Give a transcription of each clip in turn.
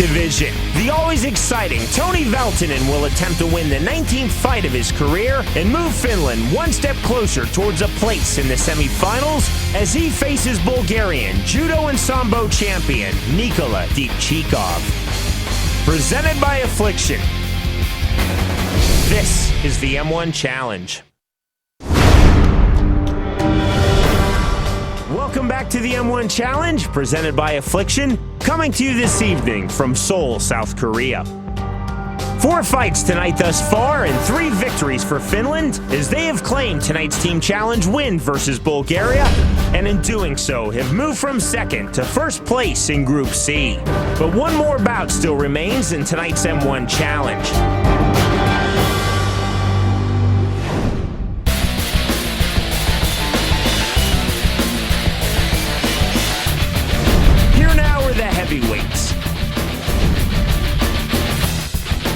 division. The always exciting Toni Valtonen will attempt to win the 19th fight of his career and move Finland one step closer towards a place in the semifinals as he faces Bulgarian judo and sambo champion Nikola Dipchkov. Presented by Affliction, this is the M1 Challenge. Welcome back to the M1 Challenge, presented by Affliction, coming to you this evening from Seoul, South Korea. 4 fights tonight thus far and 3 victories for Finland as they have claimed tonight's Team Challenge win versus Bulgaria, and in doing so have moved from second to first place in Group C. But one more bout still remains in tonight's M1 Challenge. Heavyweights.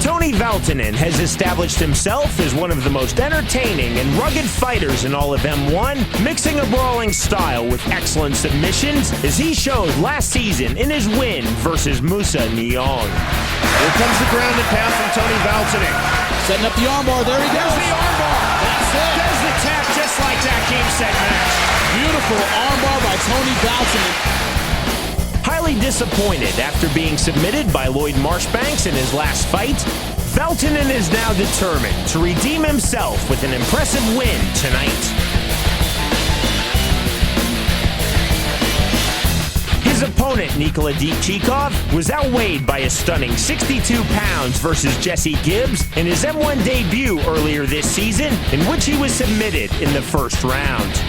Toni Valtonen has established himself as one of the most entertaining and rugged fighters in all of M1, mixing a brawling style with excellent submissions, as he showed last season in his win versus Musa Nyong. Here comes the ground and pound from Toni Valtonen. Setting up the armbar, there he goes. There's the armbar. That's it. There's the tap just like that game, set, match. Beautiful armbar by Toni Valtonen. Highly disappointed after being submitted by Lloyd Marshbanks in his last fight, Valtonen is now determined to redeem himself with an impressive win tonight. His opponent, Nikola Dipchkov, was outweighed by a stunning 62 pounds versus Jesse Gibbs in his M1 debut earlier this season, in which he was submitted in the first round.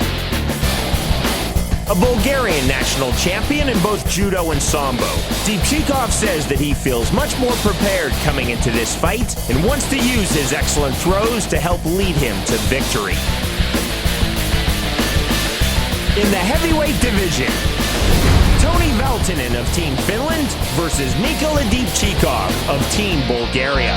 A Bulgarian national champion in both judo and sambo, Dipchkov says that he feels much more prepared coming into this fight and wants to use his excellent throws to help lead him to victory. In the heavyweight division, Toni Valtonen of Team Finland versus Nikola Dipchkov of Team Bulgaria.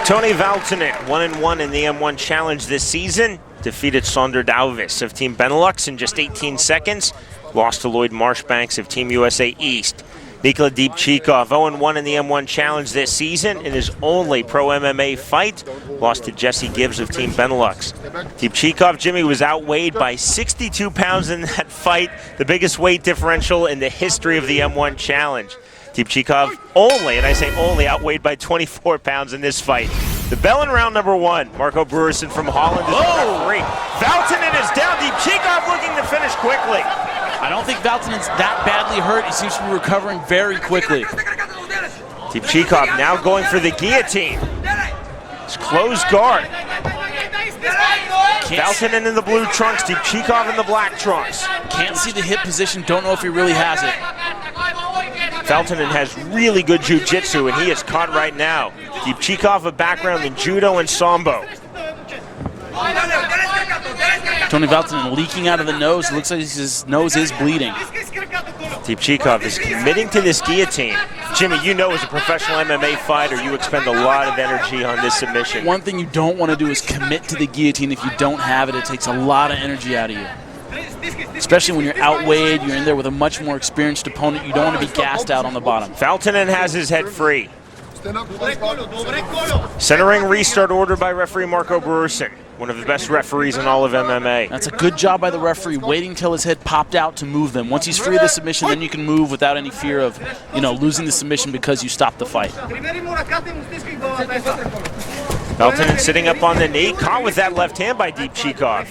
Toni Valtonen, 1-1 in the M1 Challenge this season, defeated Sander Dalvis of Team Benelux in just 18 seconds, lost to Lloyd Marshbanks of Team USA East. Nikola Dipchkov, 0-1 in the M1 Challenge this season in his only pro MMA fight, lost to Jesse Gibbs of Team Benelux. Dipchkov, Jimmy, was outweighed by 62 pounds in that fight, the biggest weight differential in the history of the M1 Challenge. Dipchkov only, and I say only, outweighed by 24 pounds in this fight. The bell in round number 1. Marco Brewerson from Holland is the referee. Valtonen is down. Dipchkov looking to finish quickly. I don't think Valtonen's that badly hurt. He seems to be recovering very quickly. Dipchkov now going for the guillotine. It's closed guard. Valtonen in the blue trunks, Dipchkov in the black trunks. Can't see the hip position, don't know if he really has it. Valtonen has really good jiu-jitsu, and he is caught right now. Dipchkov, a background in judo and sambo. Toni Valtonen leaking out of the nose. It looks like his nose is bleeding. Dipchkov is committing to this guillotine. Jimmy, you know as a professional MMA fighter, you expend a lot of energy on this submission. One thing you don't want to do is commit to the guillotine. If you don't have it, it takes a lot of energy out of you. Especially when you're outweighed, you're in there with a much more experienced opponent. You don't want to be gassed out on the bottom. Valtonen has his head free. Centering restart order by referee Marco Brewerson, one of the best referees in all of MMA. That's a good job by the referee, waiting till his head popped out to move them. Once he's free of the submission, then you can move without any fear of, losing the submission because you stopped the fight. Valtonen sitting up on the knee, caught with that left hand by Dipchkov.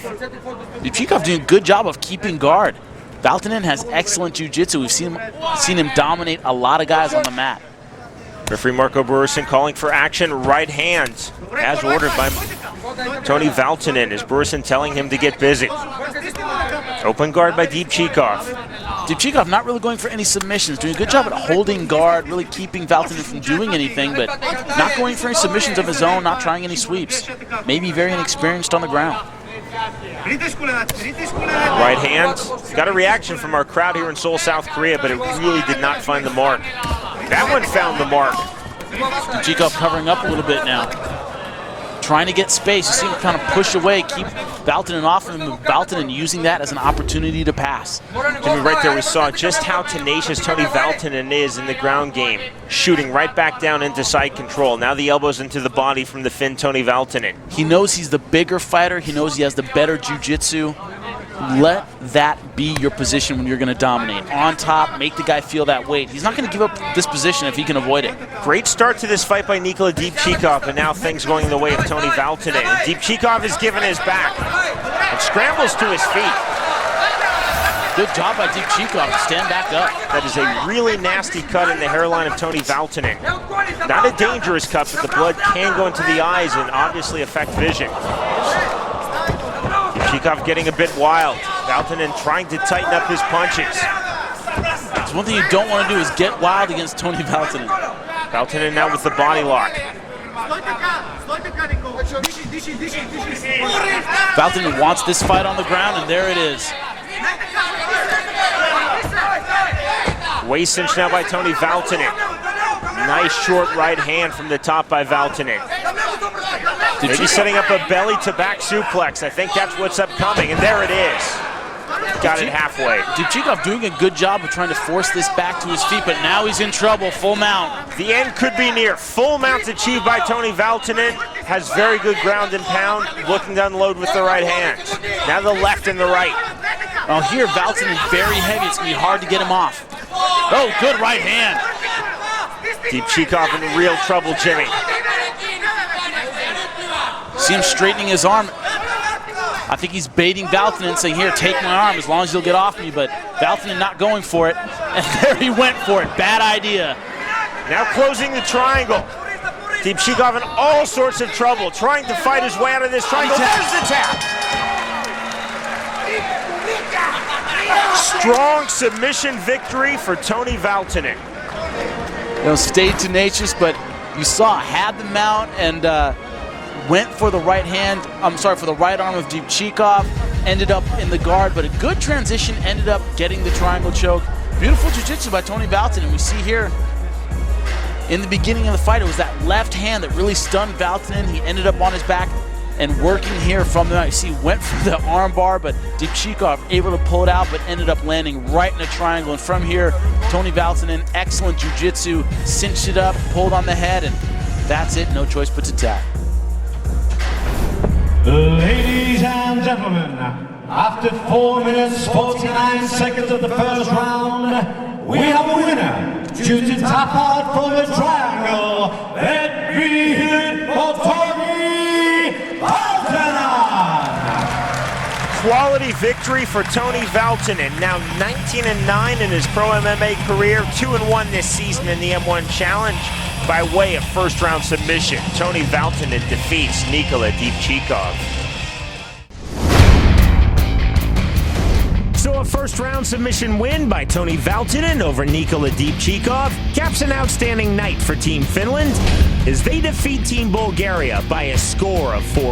Dipchkov doing a good job of keeping guard. Valtonen has excellent jiu-jitsu. We've seen him dominate a lot of guys on the mat. Referee Marco Brewerson calling for action, right hand, as ordered by Toni Valtonen, as Brewerson telling him to get busy. Open guard by Dipchkov. Dipchkov not really going for any submissions, doing a good job at holding guard, really keeping Valtonen from doing anything, but not going for any submissions of his own, not trying any sweeps. Maybe very inexperienced on the ground. Right hand. Got a reaction from our crowd here in Seoul, South Korea, but it really did not find the mark. That one found the mark. Dipchkov covering up a little bit now. trying to get space. You see him kind of push away, keep Valtonen off him, and Valtonen using that as an opportunity to pass. Jimmy, right there we saw just how tenacious Toni Valtonen is in the ground game, shooting right back down into side control. Now the elbows into the body from the Finn Toni Valtonen. He knows he's the bigger fighter. He knows he has the better jiu-jitsu. Let that be your position when you're going to dominate. On top, make the guy feel that weight. He's not going to give up this position if he can avoid it. Great start to this fight by Nikola Dipchkov, and now things going in the way of Toni Valtonen. Dipchkov is given his back and scrambles to his feet. Good job by Dipchkov to stand back up. That is a really nasty cut in the hairline of Toni Valtonen. Not a dangerous cut, but the blood can go into the eyes and obviously affect vision. Dipchkov getting a bit wild. Valtonen trying to tighten up his punches. It's one thing you don't want to do is get wild against Toni Valtonen. Valtonen now with the body lock. Valtonen wants this fight on the ground, and there it is. Waist cinch now by Toni Valtonen. Nice short right hand from the top by Valtonen. Maybe setting up a belly to back suplex. I think that's what's upcoming, and there it is. Got it halfway. Dipchkov doing a good job of trying to force this back to his feet, but now he's in trouble. Full mount. The end could be near. Full mount achieved by Toni Valtonen. Has very good ground and pound, looking to unload with the right hand. Now the left and the right. Well, here Valtonen is very heavy. It's going to be hard to get him off. Oh, good right hand. Dipchkov in real trouble, Jimmy. See him straightening his arm. I think he's baiting Valtonen, saying, here, take my arm as long as you'll get off me, but Valtonen not going for it. And there he went for it. Bad idea. Now closing the triangle. Dipchkov in all sorts of trouble, trying to fight his way out of this triangle. There's the tap. Strong submission victory for Toni Valtonen. You know, stayed tenacious, but you saw, had the mount and went for the right hand, for the right arm of Dipchkov, ended up in the guard, but a good transition, ended up getting the triangle choke. Beautiful jiu-jitsu by Toni Valtonen. We see here in the beginning of the fight, it was that left hand that really stunned Valtonen. He ended up on his back and working here from the mount. You see, went for the arm bar, but Dipchkov able to pull it out, but ended up landing right in a triangle. And from here, Toni Valtonen, excellent jiu-jitsu, cinched it up, pulled on the head, and that's it. No choice but to tap. Ladies and gentlemen, after 4 minutes 49 seconds of the first round, we have a winner due to tap out from the triangle. Let me hear it for Toni Valtonen. Quality victory for Toni Valtonen, now 19-9 in his pro MMA career, 2-1 this season in the M1 Challenge by way of first round submission. Toni Valtonen defeats Nikola Dipchkov. So a first round submission win by Toni Valtonen over Nikola Dipchkov caps an outstanding night for Team Finland as they defeat Team Bulgaria by a score of 4.